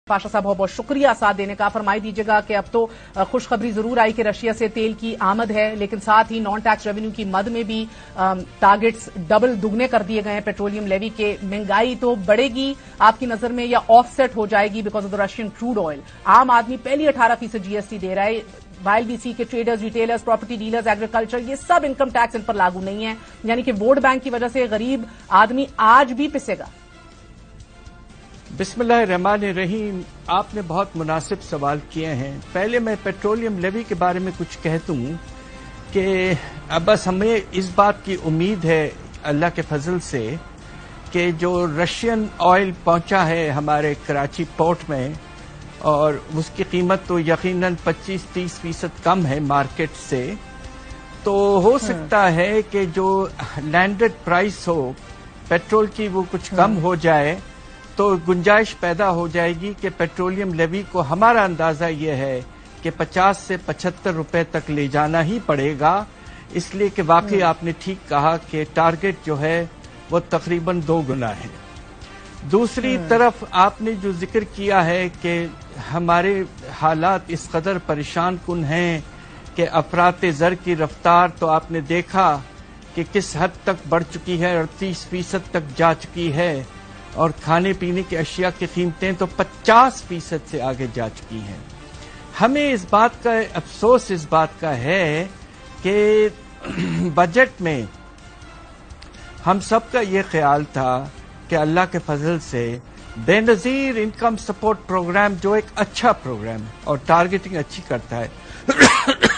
पाशा साहब बहुत बहुत शुक्रिया साथ देने का। फरमाई दीजिएगा कि अब तो खुशखबरी जरूर आई कि रशिया से तेल की आमद है, लेकिन साथ ही नॉन टैक्स रेवेन्यू की मद में भी टारगेट्स डबल दुगने कर दिए गए हैं पेट्रोलियम लेवी के। महंगाई तो बढ़ेगी आपकी नजर में या ऑफसेट हो जाएगी because of the Russian crude oil? आम आदमी पहली 18% जीएसटी दे रहा है, वाईएलबीसी के traders, retailers, property dealers, agriculture, ये सब इनकम टैक्स इन पर लागू नहीं है, यानी कि वोट बैंक की वजह से गरीब आदमी आज भी पिसेगा। बिस्मिल्लाहिर्रहमानिर्रहीम। आपने बहुत मुनासिब सवाल किए हैं। पहले मैं पेट्रोलियम लेवी के बारे में कुछ कह दूं कि अब बस हमें इस बात की उम्मीद है अल्लाह के फजल से कि जो रशियन ऑयल पहुंचा है हमारे कराची पोर्ट में, और उसकी कीमत तो यकीनन 25-30% कम है मार्केट से, तो हो सकता है कि जो लैंडेड प्राइस हो पेट्रोल की वो कुछ कम हो जाए, तो गुंजाइश पैदा हो जाएगी कि पेट्रोलियम लेवी को, हमारा अंदाजा ये है कि 50 से 75 रुपए तक ले जाना ही पड़ेगा, इसलिए कि वाकई आपने ठीक कहा कि टारगेट जो है वो तकरीबन 2 गुना है। दूसरी तरफ आपने जो जिक्र किया है कि हमारे हालात इस कदर परेशान कुन हैं कि अफरात ज़र की रफ्तार तो आपने देखा कि किस हद तक बढ़ चुकी है, 38% तक जा चुकी है, और खाने पीने की अशिया की कीमतें तो 50% से आगे जा चुकी हैं। हमें इस बात का अफसोस इस बात का है कि बजट में हम सबका ये ख्याल था कि अल्लाह के फजल से बेनज़ीर इनकम सपोर्ट प्रोग्राम, जो एक अच्छा प्रोग्राम और टारगेटिंग अच्छी करता है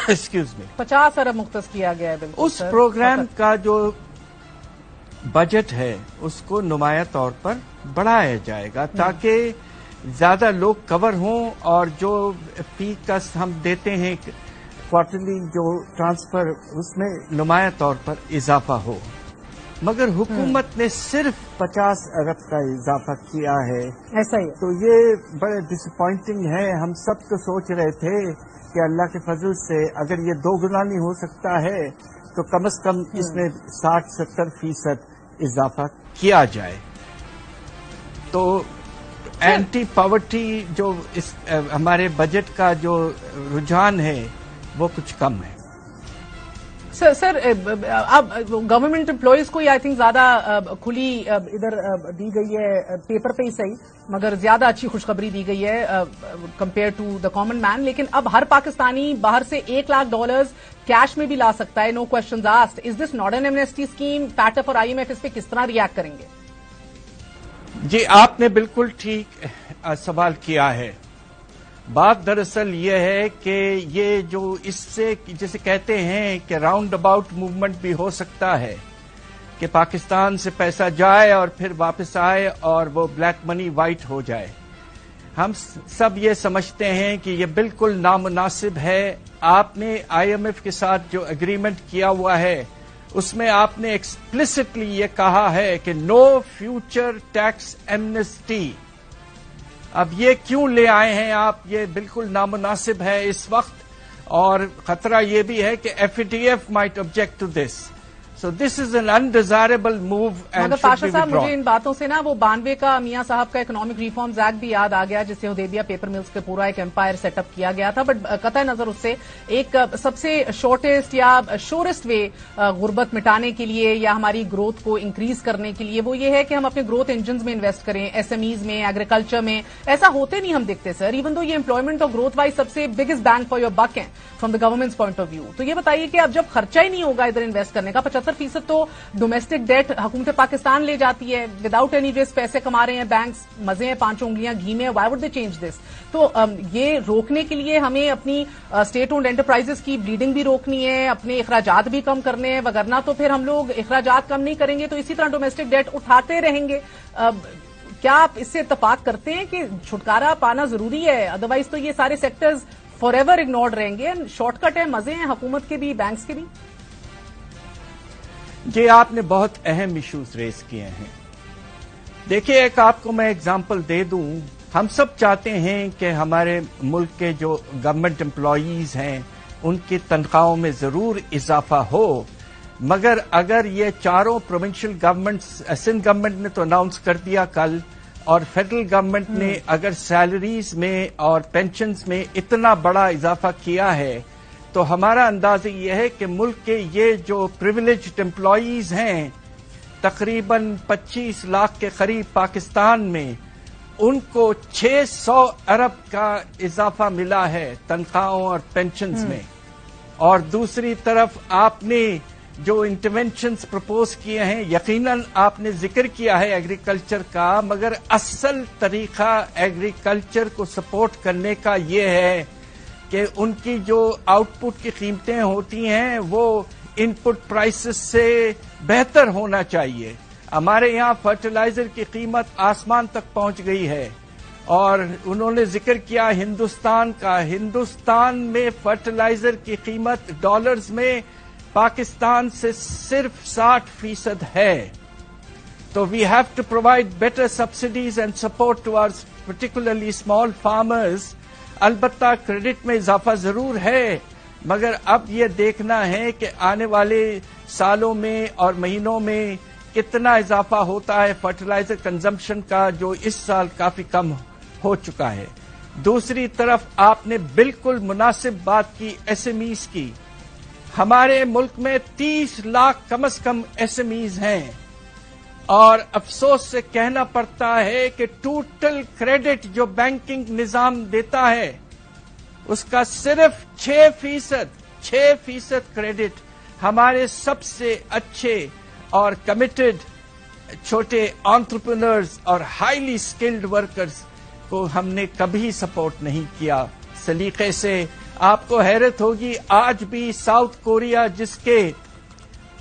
एक्सक्यूज मी, 50 अरब मुख्तस किया गया है, उस प्रोग्राम का जो बजट है उसको नुमाया तौर पर बढ़ाया जाएगा ताकि ज्यादा लोग कवर हों, और जो फी का हम देते हैं क्वार्टरली जो ट्रांसफर, उसमें नुमाया तौर पर इजाफा हो। मगर हुकूमत ने सिर्फ 50 अरब का इजाफा किया है, ऐसा ही, तो ये बड़े डिसअपॉइंटिंग है। हम सब तो सोच रहे थे कि अल्लाह के फजल से अगर ये 2 गुना नहीं हो सकता है तो कम से कम इसमें 60-70% इजाफा किया जाए। तो एंटी पॉवर्टी जो इस हमारे बजट का जो रुझान है वो कुछ कम है। सर अब गवर्नमेंट एम्प्लॉयज को आई थिंक ज्यादा खुली इधर दी गई है, पेपर पे ही सही, मगर ज्यादा अच्छी खुशखबरी दी गई है compare to the common man. लेकिन अब हर पाकिस्तानी बाहर से $1 लाख कैश में भी ला सकता है, no questions asked. Is this not an amnesty scheme? FATF और आईएमएफ इस पे किस तरह रिएक्ट करेंगे? जी, आपने बिल्कुल ठीक सवाल किया है। बात दरअसल ये है कि ये जो इससे जैसे कहते हैं कि राउंड अबाउट मूवमेंट भी हो सकता है कि पाकिस्तान से पैसा जाए और फिर वापस आए और वो ब्लैक मनी वाइट हो जाए। हम सब ये समझते हैं कि ये बिल्कुल नामुनासिब है। आपने आईएमएफ के साथ जो एग्रीमेंट किया हुआ है उसमें आपने एक्सप्लिसिटली ये कहा है कि नो फ्यूचर टैक्स एमनेस्टी। अब ये क्यों ले आए हैं आप? ये बिल्कुल नामुनासिब है इस वक्त, और खतरा ये भी है कि FATF might object to this, so this is an undesirable move and मगर पाशा साहब, मुझे इन बातों से ना वो 92 का मियां साहब का इकोनॉमिक रिफॉर्म्स एक्ट भी याद आ गया, जिससे हुदैबिया पेपर मिल्स पे पूरा एक एम्पायर सेटअप किया गया था। बट कतई नजर उससे एक सबसे शॉर्टेस्ट या श्योरेस्ट वे गुर्बत मिटाने के लिए या हमारी ग्रोथ को इंक्रीज करने के लिए वो ये है कि हम अपने ग्रोथ इंजन में इन्वेस्ट करें, एसएमईज में, एग्रीकल्चर में। ऐसा होते नहीं हम देखते सर, इवन दो ये एम्प्लॉयमेंट और ग्रोथ वाइज सबसे biggest bang for your buck है from the government's point of view. तो ये बताइए कि अब जब खर्चा ही नहीं होगा इधर इन्वेस्ट करने का, 75% तो डोमेस्टिक डेट हुकूमत पाकिस्तान ले जाती है, विदाउट एनी रिस्क पैसे कमा रहे हैं बैंक्स, मजे हैं, 5 उंगलियां घी में, why would they change this? तो ये रोकने के लिए हमें अपनी स्टेट ओन्ड एंटरप्राइजेस की ब्लीडिंग भी रोकनी है, अपने अखराजात भी कम करने हैं, वगरना तो फिर हम लोग अखराजात कम नहीं करेंगे तो इसी तरह डोमेस्टिक डेट उठाते रहेंगे। क्या आप इससे इत्तेफाक करते हैं कि छुटकारा पाना जरूरी है? अदरवाइज तो ये सारे सेक्टर्स फॉर एवर इग्नोर्ड रहेंगे। शॉर्टकट है, मजे हैं हुकूमत के भी, बैंक्स के भी। जी, आपने बहुत अहम इश्यूज रेज किए हैं। देखिए, एक आपको मैं एग्जांपल दे दूं। हम सब चाहते हैं कि हमारे मुल्क के जो गवर्नमेंट एम्प्लॉयीज हैं उनकी तनख्वाहों में जरूर इजाफा हो, मगर अगर ये चारों प्रोविंशियल गवर्नमेंट्स, सिंध गवर्नमेंट ने तो अनाउंस कर दिया कल, اور فیڈرل گورنمنٹ نے اگر سیلریز میں اور پینشنز میں اتنا بڑا اضافہ کیا ہے تو ہمارا اندازہ یہ ہے کہ ملک کے یہ جو پریویلیجڈ امپلائیز ہیں تقریباً 25 لاکھ کے قریب پاکستان میں، ان کو 600 ارب کا اضافہ ملا ہے تنخواہوں اور پینشنز میں. اور دوسری طرف آپ نے جو انٹرونشنز پرپوز کیے ہیں، یقیناً آپ نے ذکر کیا ہے ایگریکلچر کا، مگر اصل طریقہ ایگریکلچر کو سپورٹ کرنے کا یہ ہے کہ ان کی جو آؤٹ پٹ کی قیمتیں ہوتی ہیں وہ ان پٹ پرائسز سے بہتر ہونا چاہیے. ہمارے یہاں فرٹیلائزر کی قیمت آسمان تک پہنچ گئی ہے، اور انہوں نے ذکر کیا ہندوستان کا. ہندوستان میں فرٹیلائزر کی قیمت ڈالرز میں پاکستان سے صرف 60% ہے. تو we have to provide better subsidies and support to our particularly small farmers. البتہ کریڈٹ میں اضافہ ضرور ہے، مگر اب یہ دیکھنا ہے کہ آنے والے سالوں میں اور مہینوں میں کتنا اضافہ ہوتا ہے فرٹیلائزر کنزمپشن کا، جو اس سال کافی کم ہو چکا ہے. دوسری طرف آپ نے بالکل مناسب بات کی ایس ایم ایز کی. ہمارے ملک میں 30 لاکھ کم از کم ایس ایم ایز ہیں، اور افسوس سے کہنا پڑتا ہے کہ ٹوٹل کریڈٹ جو بینکنگ نظام دیتا ہے اس کا صرف 6% کریڈٹ ہمارے سب سے اچھے اور کمیٹڈ چھوٹے انٹرپرینورز اور ہائیلی اسکلڈ ورکرز کو ہم نے کبھی سپورٹ نہیں کیا سلیقے سے. آپ کو حیرت ہوگی آج بھی ساؤتھ کوریا جس کے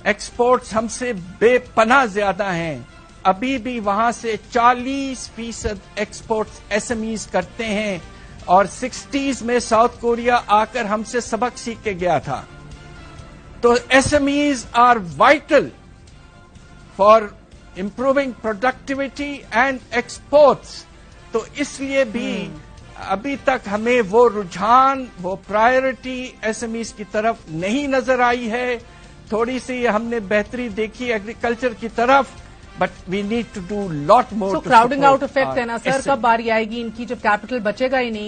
ایکسپورٹس ہم سے بے پناہ زیادہ ہیں، ابھی بھی وہاں سے 40% ایکسپورٹس ایس ایم ایز کرتے ہیں، اور 60s میں ساؤتھ کوریا آ کر ہم سے سبق سیکھ کے گیا تھا. تو S M Es are vital for improving productivity and exports. تو اس لیے بھی ابھی تک ہمیں وہ رجحان، وہ پرائرٹی ایس ایم ایز کی طرف نہیں نظر آئی ہے. تھوڑی سی ہم نے بہتری دیکھی ایگریکلچر کی طرف، but we need to do lot more. Crowding out effect ہے نا سر، کب باری آئے گی ان کی جب کیپٹل بچے گا ہی نہیں؟